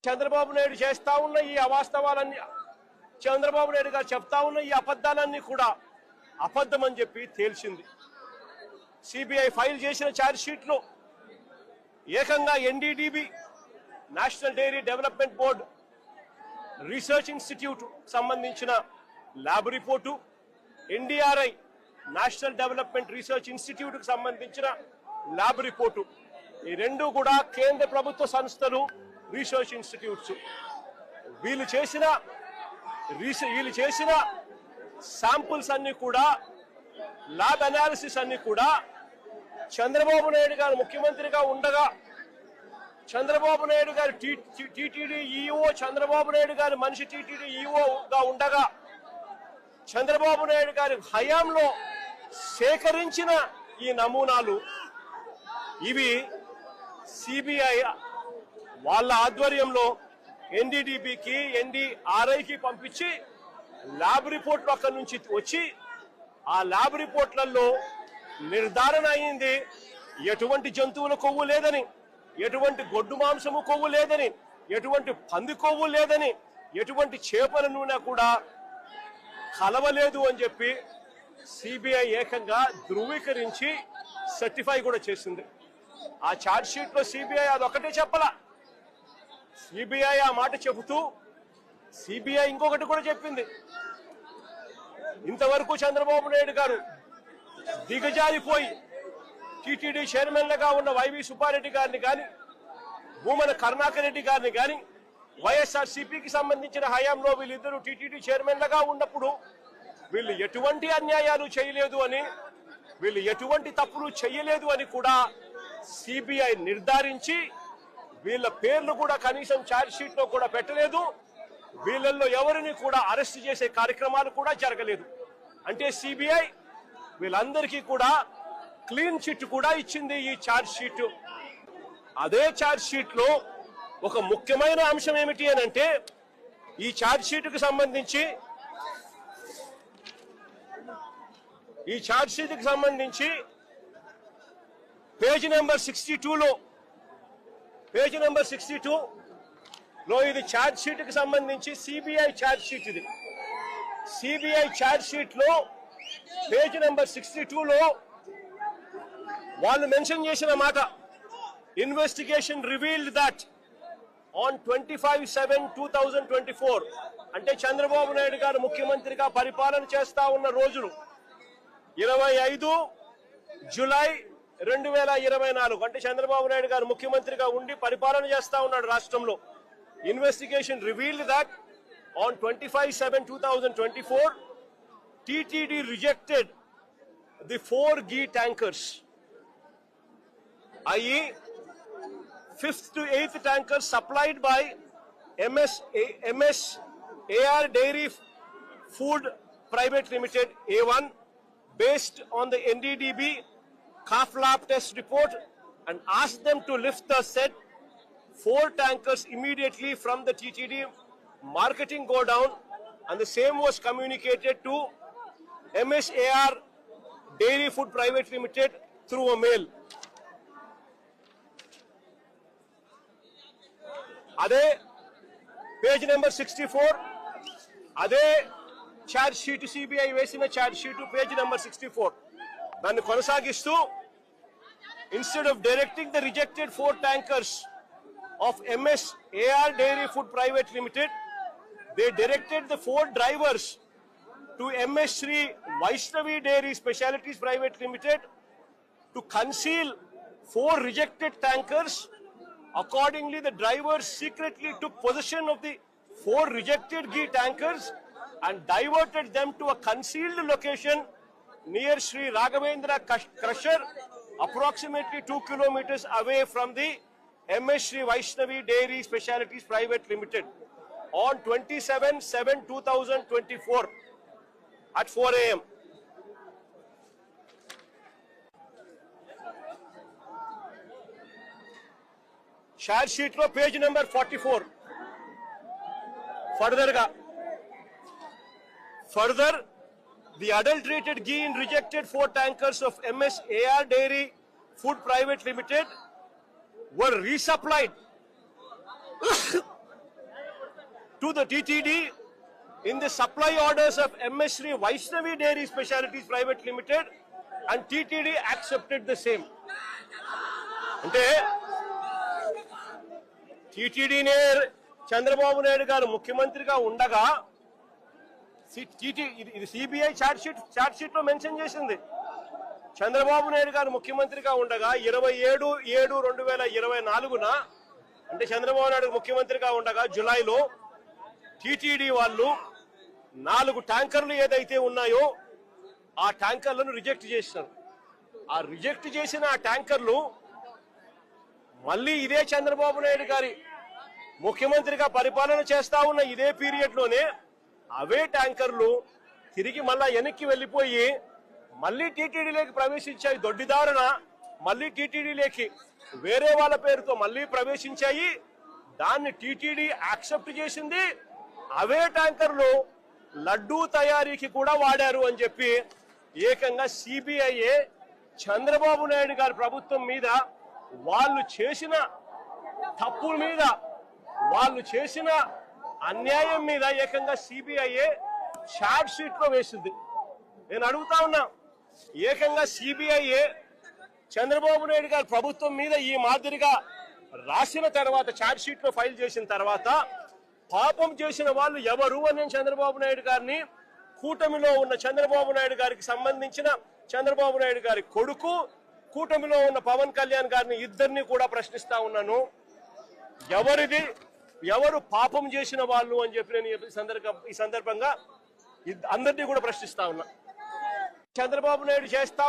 చంద్రబాబు నాయుడు చేస్తా ఉన్న ఈ అవాస్తవాలన్నీ, చంద్రబాబు నాయుడు గారు చెప్తా ఉన్న ఈ అబద్ధాలన్నీ కూడా అబద్ధమని చెప్పి తేల్చింది. సిబిఐ ఫైల్ చేసిన ఛార్జ్ షీట్ లో ఏకంగా NDDB national dairy development board research institute సంబంధించిన lab report, NDRI national development research institute కు సంబంధించిన ల్యాబ్ రిపోర్టు, ఈ రెండు కూడా కేంద్ర ప్రభుత్వ సంస్థలు, రీసెర్చ్ ఇన్స్టిట్యూట్స్. వీళ్ళు చేసిన శాంపుల్స్ అన్ని కూడా, ల్యాబ్ అనాలిసిస్ అన్ని కూడా చంద్రబాబు నాయుడు గారు ముఖ్యమంత్రిగా ఉండగా, చంద్రబాబు నాయుడు గారు టీటీడీ ఈఓ, చంద్రబాబు నాయుడు గారు మనిషి టీటీడీ ఈఓగా ఉండగా, చంద్రబాబు నాయుడు గారి హయాంలో సేకరించిన ఈ నమూనాలు ఇవి సిబిఐ వాళ్ళ ఆధ్వర్యంలో ఎన్డీడీబీకి, ఎన్డీఆర్ఐకి పంపించి ల్యాబ్ రిపోర్ట్లు అక్కడి నుంచి వచ్చి ఆ ల్యాబ్ రిపోర్ట్లలో నిర్ధారణ అయింది ఎటువంటి జంతువుల కొవ్వు లేదని, ఎటువంటి గొడ్డు మాంసము కొవ్వు లేదని, ఎటువంటి పంది కొవ్వు లేదని, ఎటువంటి చేపల నూనె కూడా కలవలేదు అని చెప్పి సిబిఐ ఏకంగా ధృవీకరించి సర్టిఫై కూడా చేసింది. ఆ ఛార్జ్ షీట్ లో సిబిఐ అదొకటే చెప్పలా. సిబిఐ ఆ మాట చెబుతూ సిబిఐ ఇంకొకటి కూడా చెప్పింది, ఇంతవరకు చంద్రబాబు నాయుడు గారు దిగజారిపోయి టీటీడీ చైర్మన్లుగా ఉన్న వైవి సుబ్బారెడ్డి గారిని కానీ, భూమన కరుణాకర్ రెడ్డి గారిని కానీ, వైఎస్ఆర్సీపీకి సంబంధించిన హయాంలో వీళ్ళిద్దరూ టీటీడీ చైర్మన్లుగా ఉన్నప్పుడు వీళ్ళు ఎటువంటి అన్యాయాలు చేయలేదు అని, వీళ్ళు ఎటువంటి తప్పులు చేయలేదు అని కూడా సిబిఐ నిర్ధారించి వీళ్ళ పేర్లు కూడా కనీసం ఛార్జ్ షీట్ లో కూడా పెట్టలేదు. వీళ్ళల్లో ఎవరిని కూడా అరెస్ట్ చేసే కార్యక్రమాలు కూడా జరగలేదు. అంటే సిబిఐ వీళ్ళందరికీ కూడా క్లీన్ చిట్ కూడా ఇచ్చింది ఈ ఛార్జ్ షీట్. అదే ఛార్జ్ షీట్ లో ఒక ముఖ్యమైన అంశం ఏమిటి అని అంటే, ఈ ఛార్జ్ షీట్ కు సంబంధించి పేజ్ నెంబర్ 62 లో ఇది ఛార్జ్ షీట్ కి సంబంధించి సిబిఐ ఛార్జ్ షీట్. ఇది సిబిఐ ఛార్జ్ షీట్ లో పేజ్ నెంబర్ 62 లో వాళ్ళు మెన్షన్ చేసిన మాట, ఇన్వెస్టిగేషన్ రివీల్డ్ దట్ ఆన్ 25/7/2024 అంటే చంద్రబాబు నాయుడు గారు ముఖ్యమంత్రిగా పరిపాలన చేస్తా ఉన్న రోజులు 25 జూలై 2024 అంటే చంద్రబాబు నాయుడు గారు ముఖ్యమంత్రిగా ఉండి పరిపాలన చేస్తా ఉన్నాడు రాష్ట్రంలో. Investigation revealed that on 25/7/2024 TTD rejected the 4 ghee tankers, i.e. 5th to 8th tankers supplied by MSAR Dairy Food Private Limited A1 based on the NDDB calf lab test report, and asked them to lift the said 4 tankers immediately from the TTD marketing godown, and the same was communicated to MSAR Dairy Food Private Limited through a mail. అదే page number 64, అదే charge sheet CBI వేసిన charge sheet page number 64 దాన్ని కొనసాగిస్తూ, instead of directing the rejected 4 tankers of MSAR Dairy Food Private Limited, they directed the 4 drivers to MS Shri Vaishnavi Dairy Specialities Private Limited to conceal 4 rejected tankers. Accordingly, the drivers secretly took possession of the 4 rejected ghee tankers and diverted them to a concealed location near Shri Raghavendra Crusher, approximately 2 kilometers away from the MS Shri Vaishnavi Dairy Specialities Private Limited on 27/7/2024 at 4 a.m. Charge sheet లో page number 44 further the adulterated ghee in rejected 4 tankers of MSAR Dairy Food Private Limited were resupplied to the TTD in the supply orders of MS3 Vaishnavi Dairy Specialities Private Limited, and TTD accepted the same. అంటే టీటీడీనే చంద్రబాబు నాయుడు గారు ముఖ్యమంత్రిగా ఉండగా ఇది CBI chart sheet లో mention చేసింది. చంద్రబాబు నాయుడు గారు ముఖ్యమంత్రిగా ఉండగా 27/7/2024 అంటే చంద్రబాబు నాయుడు ముఖ్యమంత్రిగా ఉండగా జులైలో టీటీడీ వాళ్ళు 4 ట్యాంకర్లు ఏదైతే ఉన్నాయో ఆ ట్యాంకర్లను రిజెక్ట్ చేసినారు. ఆ రిజెక్ట్ చేసిన ఆ ట్యాంకర్లు మళ్ళీ ఇదే చంద్రబాబు నాయుడు గారి ముఖ్యమంత్రిగా పరిపాలన చేస్తా ఉన్న ఇదే పీరియడ్ లోనే అవే ట్యాంకర్లు తిరిగి మళ్ళా వెనక్కి వెళ్ళిపోయి మళ్ళీ టీటీడీలోకి ప్రవేశించాయి. దొడ్డిదారున మళ్ళీ టీటీడీలోకి వేరే వాళ్ళ పేరుతో మళ్ళీ ప్రవేశించాయి. దాన్ని టీటీడీ యాక్సెప్ట్ చేసింది. అవే ట్యాంకర్లు లడ్డూ తయారీకి కూడా వాడారు అని చెప్పి ఏకంగా సిబిఐఏ చంద్రబాబు నాయుడు గారి ప్రభుత్వం మీద వాళ్ళు చేసిన తప్పుల మీద వాళ్ళు చేసిన అన్యాయం మీద ఏకంగా సిబిఐఏ చార్జ్ షీట్ లో వేసింది. నేను అడుగుతా ఉన్నా, ఏకంగా సిబిఐఏ చంద్రబాబు నాయుడు గారి ప్రభుత్వం మీద ఈ మాదిరిగా రాసిన తర్వాత చార్జ్ షీట్ లో ఫైల్ చేసిన తర్వాత పాపం చేసిన వాళ్ళు ఎవరు అని చంద్రబాబు నాయుడు గారిని, కూటమిలో ఉన్న చంద్రబాబు నాయుడు గారికి సంబంధించిన చంద్రబాబు నాయుడు గారి కొడుకు, కూటమిలో ఉన్న పవన్ కళ్యాణ్ గారిని ఇద్దరిని కూడా ప్రశ్నిస్తా ఉన్నాను. ఎవరు పాపం చేసిన వాళ్ళు అని చెప్పి నేను ఈ సందర్భంగా అందరినీ కూడా ప్రశ్నిస్తా ఉన్నా. చంద్రబాబు నాయుడు చేస్తా